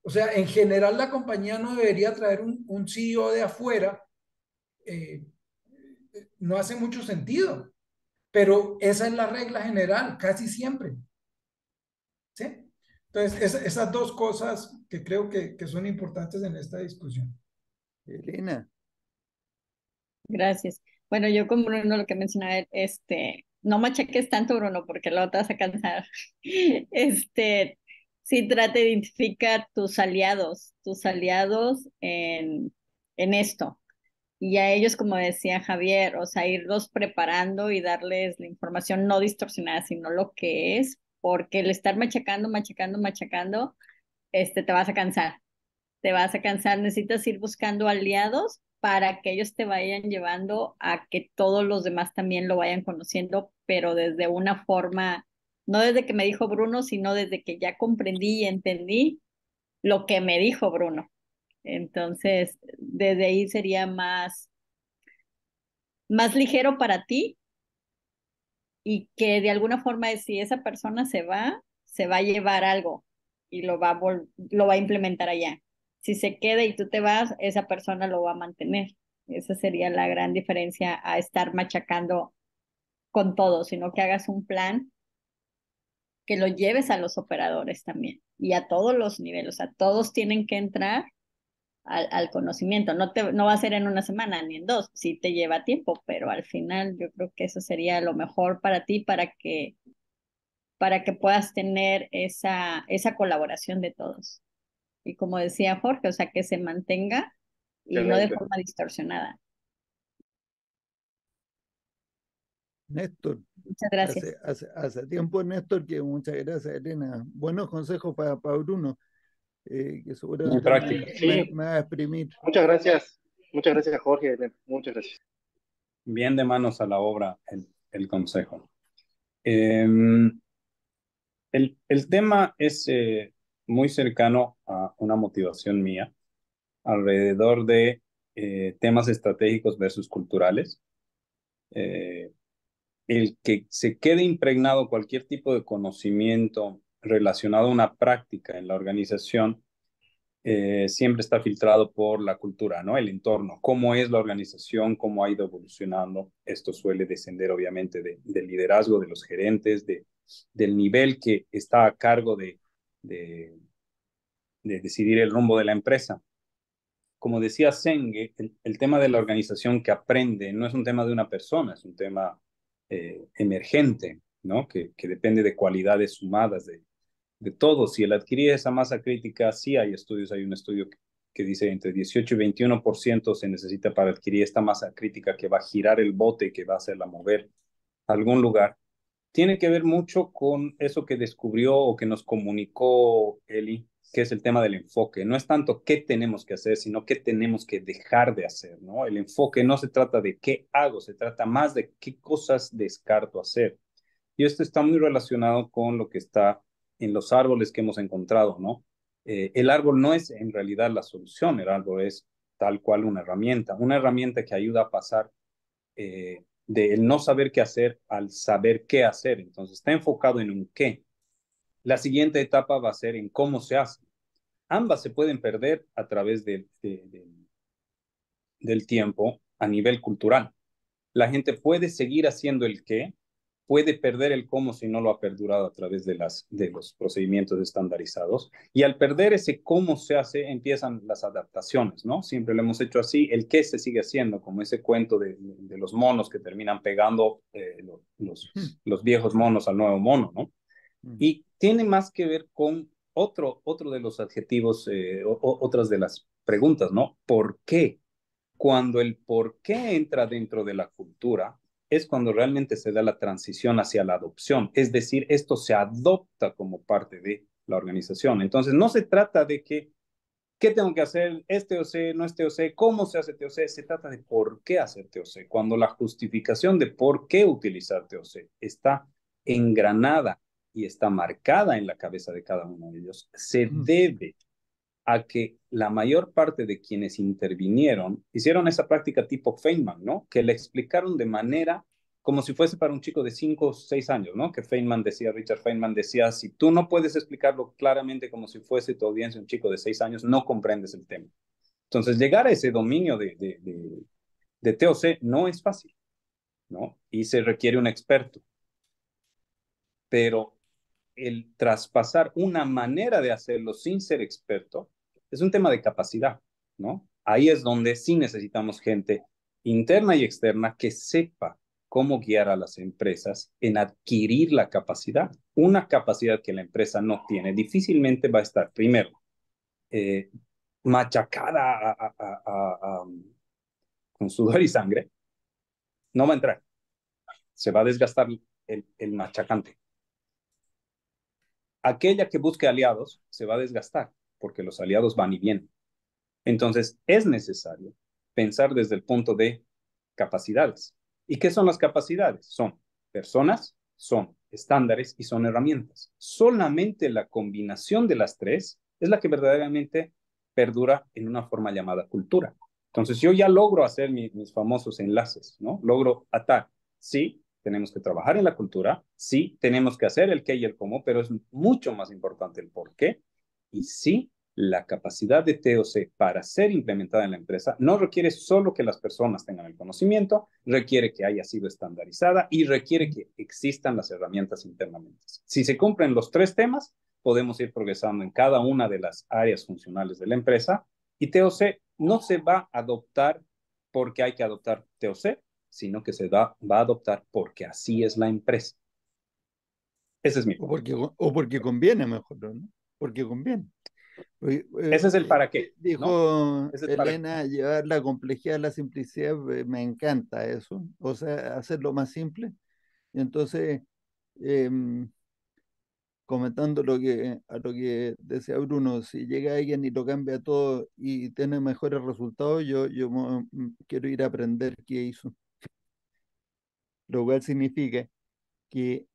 O sea, en general la compañía no debería traer un CEO de afuera, eh, no hace mucho sentido, pero esa es la regla general, casi siempre. ¿Sí? Entonces, esas dos cosas que creo que son importantes en esta discusión. Elena, Gracias. Bueno, yo con Bruno lo que mencionaba, no machaques tanto, Bruno, porque luego te vas a cansar. Sí trata de identificar tus aliados en esto. Y a ellos, como decía Javier, o sea, irlos preparando y darles la información no distorsionada, sino lo que es, porque el estar machacando, machacando, machacando, te vas a cansar. Te vas a cansar, necesitas ir buscando aliados para que ellos te vayan llevando a que todos los demás también lo vayan conociendo, pero desde una forma, no desde que me dijo Bruno, sino desde que ya comprendí y entendí lo que me dijo Bruno. Entonces, desde ahí sería más ligero para ti, y que de alguna forma, si esa persona se va a llevar algo y lo va a implementar allá. Si se queda y tú te vas, esa persona lo va a mantener. Esa sería la gran diferencia a estar machacando con todo, sino que hagas un plan que lo lleves a los operadores también y a todos los niveles. A todos tienen que entrar al conocimiento. No va a ser en una semana ni en dos, sí te lleva tiempo, pero al final yo creo que eso sería lo mejor para ti, para que puedas tener esa colaboración de todos. Y como decía Jorge, o sea, que se mantenga y no de Excelente. forma distorsionada. Néstor, Muchas gracias. hace tiempo, Néstor, que muchas gracias, Elena. Buenos consejos para Bruno, que Muy seguramente práctico. Sí, me va a exprimir. muchas gracias Jorge, Elena. Muchas gracias. Bien de manos a la obra el consejo. Eh, el tema es muy cercano a una motivación mía alrededor de temas estratégicos versus culturales. Eh, el que se quede impregnado cualquier tipo de conocimiento relacionado a una práctica en la organización siempre está filtrado por la cultura, ¿no? El entorno, cómo es la organización, cómo ha ido evolucionando. Esto suele descender obviamente del liderazgo de los gerentes, del nivel que está a cargo de, de decidir el rumbo de la empresa. Como decía Senge, el tema de la organización que aprende no es un tema de una persona, es un tema emergente, ¿no? Que depende de cualidades sumadas de todos. Si el adquirir esa masa crítica, sí hay estudios, hay un estudio que dice entre 18 y 21% se necesita para adquirir esta masa crítica que va a girar el bote, que va a hacerla mover a algún lugar. Tiene que ver mucho con eso que descubrió o que nos comunicó Eli, que es el tema del enfoque. No es tanto qué tenemos que hacer, sino qué tenemos que dejar de hacer, ¿no? El enfoque no se trata de qué hago, se trata más de qué cosas descarto hacer. Y esto está muy relacionado con lo que está en los árboles que hemos encontrado, ¿no? El árbol no es en realidad la solución, el árbol es tal cual una herramienta que ayuda a pasar de el no saber qué hacer al saber qué hacer. Entonces está enfocado en un qué. La siguiente etapa va a ser en cómo se hace. Ambas se pueden perder a través del tiempo a nivel cultural. La gente puede seguir haciendo el qué, puede perder el cómo si no lo ha perdurado a través de los procedimientos estandarizados. Y al perder ese cómo se hace, empiezan las adaptaciones, ¿no? Siempre lo hemos hecho así. El qué se sigue haciendo, como ese cuento de los monos que terminan pegando los viejos monos al nuevo mono, ¿no? Y tiene más que ver con otro de los adjetivos, otras de las preguntas, ¿no? ¿Por qué? Cuando el por qué entra dentro de la cultura es cuando realmente se da la transición hacia la adopción, es decir, esto se adopta como parte de la organización. Entonces, no se trata de qué tengo que hacer, es TOC, no es TOC, cómo se hace TOC, se trata de por qué hacer TOC. Cuando la justificación de por qué utilizar TOC está engranada y está marcada en la cabeza de cada uno de ellos, se debe a que la mayor parte de quienes intervinieron hicieron esa práctica tipo Feynman, ¿no? Que le explicaron de manera como si fuese para un chico de 5 o 6 años, ¿no? Que Feynman decía, Richard Feynman decía, si tú no puedes explicarlo claramente como si fuese tu audiencia un chico de 6 años, no comprendes el tema. Entonces, llegar a ese dominio de TOC no es fácil, ¿no? Y se requiere un experto. Pero el traspasar una manera de hacerlo sin ser experto es un tema de capacidad, ¿no? Ahí es donde sí necesitamos gente interna y externa que sepa cómo guiar a las empresas en adquirir la capacidad. Una capacidad que la empresa no tiene difícilmente va a estar, primero, machacada con sudor y sangre, no va a entrar. Se va a desgastar el machacante. Aquella que busque aliados se va a desgastar porque los aliados van y vienen. Entonces, es necesario pensar desde el punto de capacidades. ¿Y qué son las capacidades? Son personas, son estándares y son herramientas. Solamente la combinación de las tres es la que verdaderamente perdura en una forma llamada cultura. Entonces, yo ya logro hacer mis famosos enlaces, ¿no? Logro atar. Sí, tenemos que trabajar en la cultura, sí, tenemos que hacer el qué y el cómo, pero es mucho más importante el por qué. Y sí, la capacidad de TOC para ser implementada en la empresa no requiere solo que las personas tengan el conocimiento, requiere que haya sido estandarizada y requiere que existan las herramientas internamente. Si se cumplen los tres temas, podemos ir progresando en cada una de las áreas funcionales de la empresa y TOC no se va a adoptar porque hay que adoptar TOC, sino que se va a adoptar porque así es la empresa. Ese es mi punto. O porque conviene, mejor, ¿no? Porque conviene. Ese es el para qué, ¿no? Dijo Ese es para qué. Elena, llevar la complejidad a la simplicidad, me encanta eso. O sea, hacerlo más simple. Y entonces, em, comentando a lo que decía Bruno, si llega alguien y lo cambia todo y tiene mejores resultados, yo quiero ir a aprender qué hizo. Lo cual significa que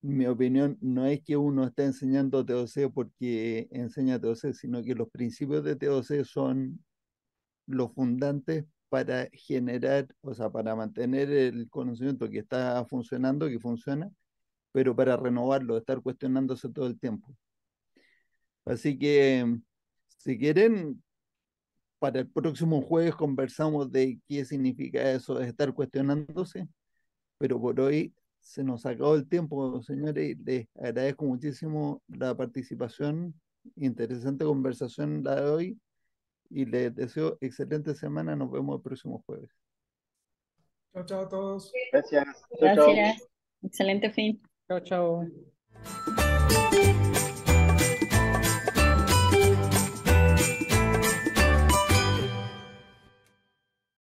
mi opinión no es que uno está enseñando TOC porque enseña TOC, sino que los principios de TOC son los fundantes para generar, o sea, para mantener el conocimiento que está funcionando, que funciona, pero para renovarlo, estar cuestionándose todo el tiempo. Así que, si quieren, para el próximo jueves conversamos de qué significa eso de estar cuestionándose, pero por hoy se nos acabó el tiempo, señores, y les agradezco muchísimo la participación, interesante conversación la de hoy, y les deseo excelente semana, nos vemos el próximo jueves. Chao, chao a todos. Gracias. Chau, chau. Gracias. Excelente fin. Chao, chao.